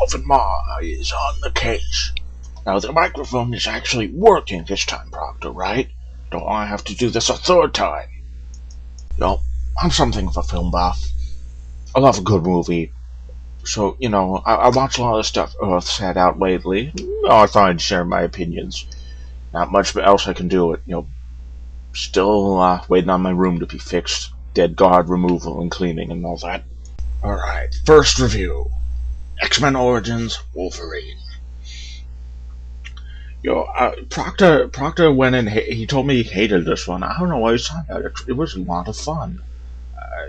Solvan Mar is on the case. Now, the microphone is actually working this time, Proctor, right? Don't I have to do this a third time? I'm something of a film buff. I love a good movie. So, I watch a lot of stuff Earth's had out lately. I thought I'd share my opinions. Not much else I can do it. Still waiting on my room to be fixed. Dead guard removal and cleaning and all that. Alright, first review. X-Men Origins Wolverine. Proctor went and he told me he hated this one. I don't know why he's talking about it. It was a lot of fun.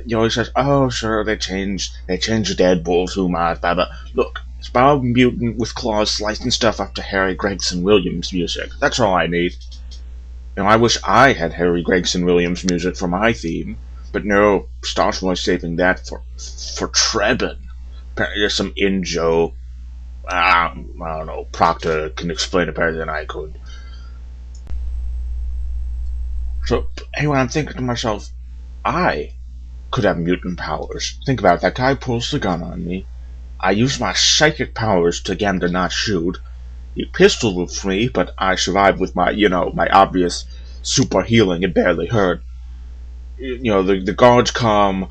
He says, "Oh, sure, they changed Deadpool too much, blah blah." Look, it's about a mutant with claws slicing stuff up to Harry Gregson Williams music. That's all I need. I wish I had Harry Gregson Williams music for my theme, but no, Star's Voice saving that for Trebin. Apparently, there's some in-joke. I don't know. Proctor can explain it better than I could. So, anyway, I'm thinking to myself, I could have mutant powers. Think about it. That guy pulls the gun on me. I use my psychic powers to get him to not shoot. He pistol whips me, but I survive with my, my obvious super healing. It barely hurt. The guards come.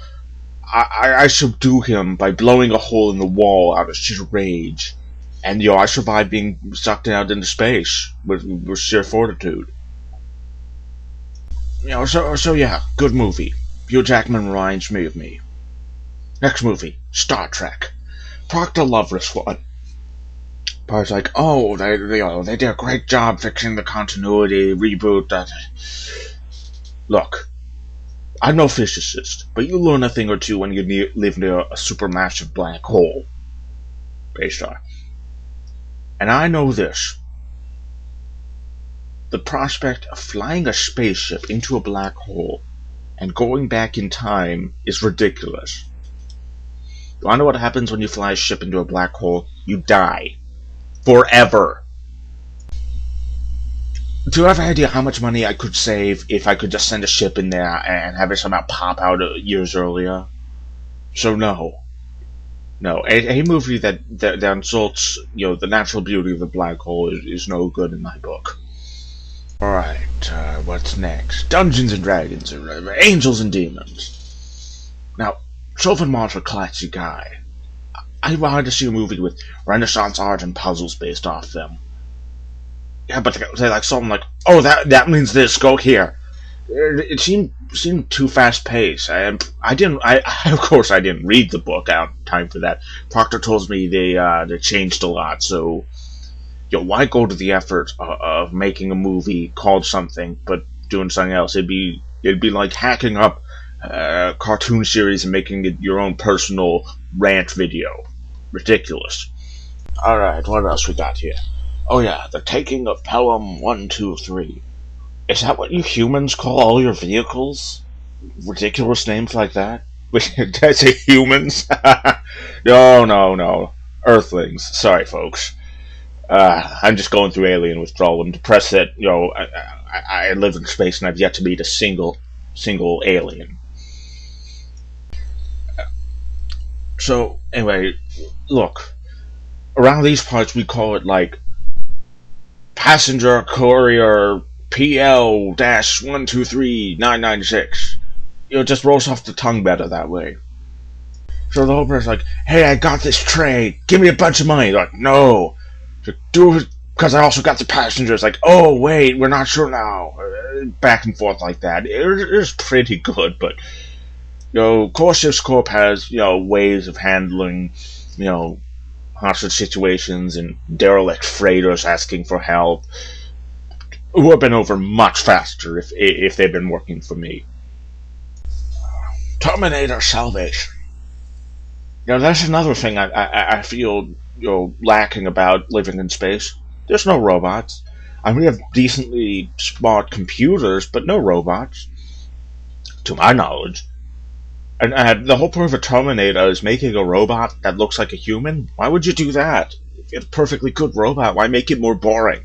I subdue him by blowing a hole in the wall out of sheer rage. And, I survive being sucked out into space with sheer fortitude. So yeah, good movie. Hugh Jackman reminds me of me. Next movie, Star Trek. Proctor loved this one. Parts like, oh, they did a great job fixing the continuity, reboot, that. Look, I'm no physicist, but you learn a thing or two when you live near a supermassive black hole. Based on. And I know this. The prospect of flying a spaceship into a black hole and going back in time is ridiculous. You wanna know what happens when you fly a ship into a black hole? You die. Forever. Do you have an idea how much money I could save if I could just send a ship in there and have it somehow pop out years earlier? So no. No, a movie that insults, the natural beauty of the black hole is no good in my book. Alright, what's next? Dungeons and Dragons, Angels and Demons. Now, Solvan Mar's a classy guy. I wanted to see a movie with Renaissance art and puzzles based off them. Yeah, but they like something like, oh, that means this, go here. It seemed too fast paced. Of course I didn't read the book. I don't have time for that. Proctor told me they changed a lot, so why go to the effort of making a movie called something but doing something else? It'd be like hacking up a cartoon series and making it your own personal rant video. Ridiculous. Alright, what else we got here? Oh yeah, the taking of Pelham 123. Is that what you humans call all your vehicles? Ridiculous names like that? Did I say humans? No. Earthlings. Sorry, folks. I'm just going through alien withdrawal. I'm depressed that, I live in space and I've yet to meet a single alien. So, anyway, look. Around these parts we call it, like, passenger courier PL-123996. It just rolls off the tongue better that way. So the whole person's like, hey, I got this trade. Give me a bunch of money. They're like, no. Do it because I also got the passengers. Like, oh, wait, we're not sure now. Back and forth like that. It was pretty good, but, Corsair's Corp has, ways of handling, hostage situations and derelict freighters asking for help. Who have been over much faster if they've been working for me. Terminator Salvation. That's another thing I feel lacking about living in space. There's no robots. I mean, we have decently smart computers, but no robots, to my knowledge. And the whole point of a Terminator is making a robot that looks like a human. Why would you do that? If you have a perfectly good robot, why make it more boring?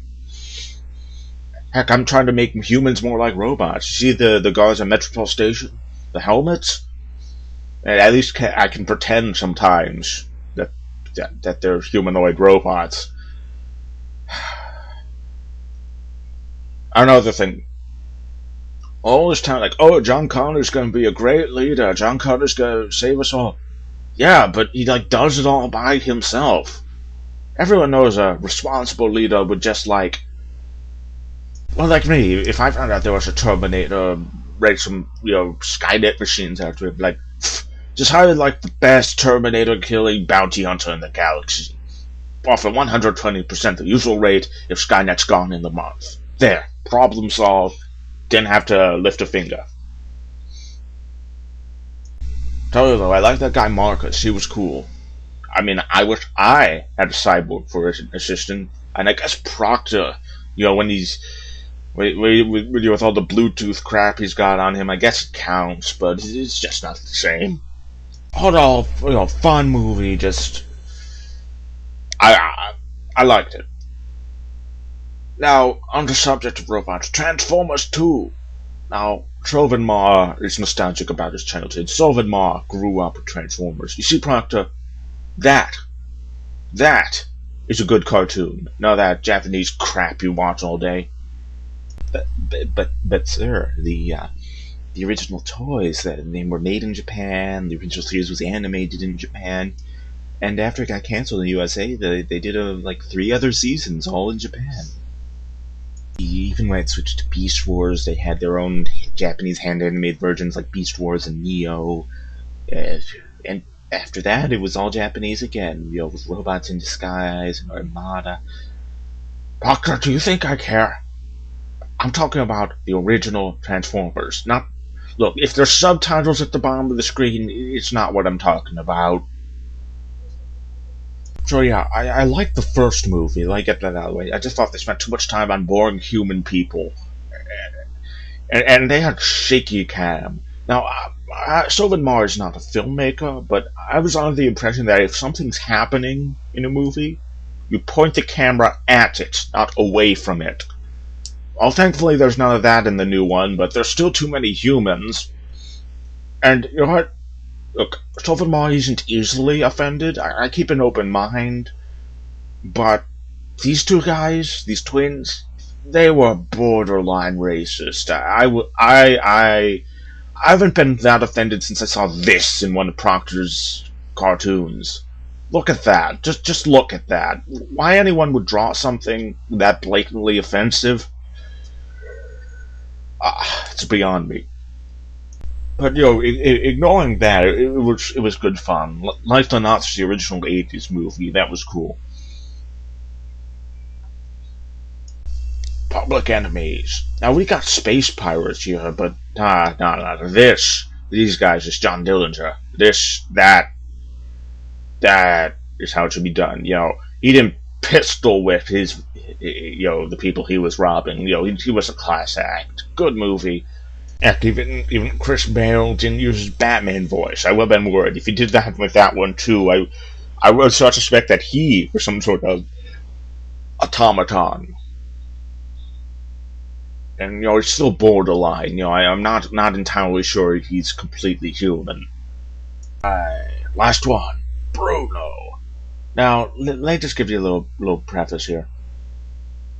Heck, I'm trying to make humans more like robots. You see the guards at Metropole Station? The helmets? At least I can pretend sometimes that that they're humanoid robots. Another thing, all this time, like, oh, John Connor's gonna be a great leader. John Connor's gonna save us all. Yeah, but he like does it all by himself. Everyone knows a responsible leader would just like, well, like me, if I found out there was a Terminator, raid some, Skynet machines after it, like, just hire like the best Terminator killing bounty hunter in the galaxy. Offer 120% the usual rate if Skynet's gone in the month. There, problem solved. Didn't have to lift a finger. Tell you though, I like that guy Marcus. He was cool. I mean, I wish I had a cyborg for an assistant. And I guess Proctor, when he's with all the Bluetooth crap he's got on him, I guess it counts, but it's just not the same. All fun movie. Just I liked it. Now, on the subject of robots, Transformers 2. Now, Solvan Mar is nostalgic about his childhood. Solvan Mar grew up with Transformers. You see, Proctor, that is a good cartoon. Not that Japanese crap you watch all day. But sir, the original toys, they were made in Japan. The original series was animated in Japan. And after it got canceled in the USA, they did 3 other seasons, all in Japan. Even when it switched to Beast Wars, they had their own Japanese hand-animated versions like Beast Wars and Neo. And after that, it was all Japanese again, with Robots in Disguise and Armada. Proctor, do you think I care? I'm talking about the original Transformers. Look, if there's subtitles at the bottom of the screen, it's not what I'm talking about. So yeah, I liked the first movie. Let me get that out of the way. I just thought they spent too much time on boring human people. And they had shaky cam. Now, Solvan Mar is not a filmmaker, but I was under the impression that if something's happening in a movie, you point the camera at it, not away from it. Well, thankfully there's none of that in the new one, but there's still too many humans. And you know what? Look, Solvan Mar isn't easily offended. I keep an open mind. But these two guys, these twins, they were borderline racist. I haven't been that offended since I saw this in one of Proctor's cartoons. Look at that. Just look at that. Why anyone would draw something that blatantly offensive? It's beyond me. But ignoring that, it was good fun. Life on Earth, the original '80s movie, that was cool. Public Enemies. Now we got space pirates here, but these guys is John Dillinger. That is how it should be done. He didn't pistol whip the people he was robbing. He was a class act. Good movie. Heck, even Chris Bale didn't use his Batman voice. I would have been worried. If he did that with that one too, I would start to suspect that he was some sort of automaton. And it's still borderline. I'm not entirely sure he's completely human. Last one, Bruno. Now let me just give you a little preface here.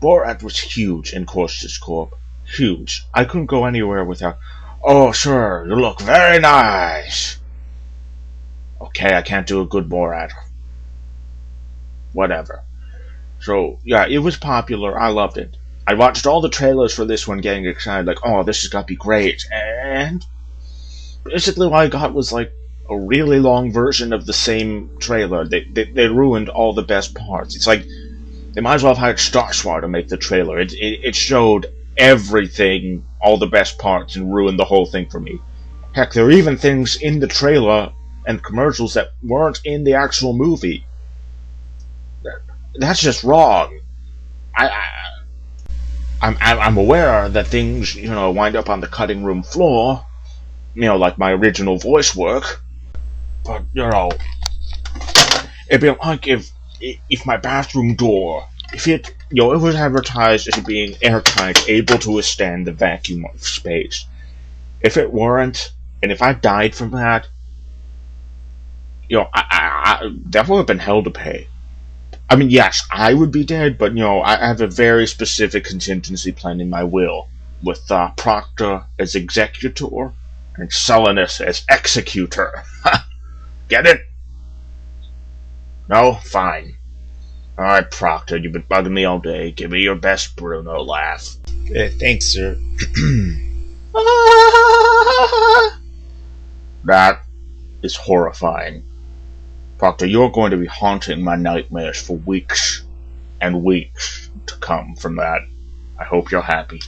Borat was huge in Corsius Corp. Huge. I couldn't go anywhere without, oh sure, you look very nice. Okay, I can't do a good Borat. Whatever. So, yeah, it was popular. I loved it. I watched all the trailers for this one getting excited, like, oh, this is gonna be great. And basically what I got was like a really long version of the same trailer. They ruined all the best parts. It's like they might as well have hired Starswar to make the trailer. It showed everything, all the best parts, and ruined the whole thing for me. Heck, there are even things in the trailer and commercials that weren't in the actual movie. That's just wrong. I'm aware that things, wind up on the cutting room floor, like my original voice work. But, it'd be like if my bathroom door, if it was advertised as being airtight, able to withstand the vacuum of space. If it weren't, and if I died from that, That would have been hell to pay. I mean, yes, I would be dead, but I have a very specific contingency plan in my will, with Proctor as executor and Solanus as executor. Get it? No, fine. All right, Proctor, you've been bugging me all day. Give me your best Bruno laugh. Thanks, sir. That is horrifying. Proctor, you're going to be haunting my nightmares for weeks and weeks to come from that. I hope you're happy.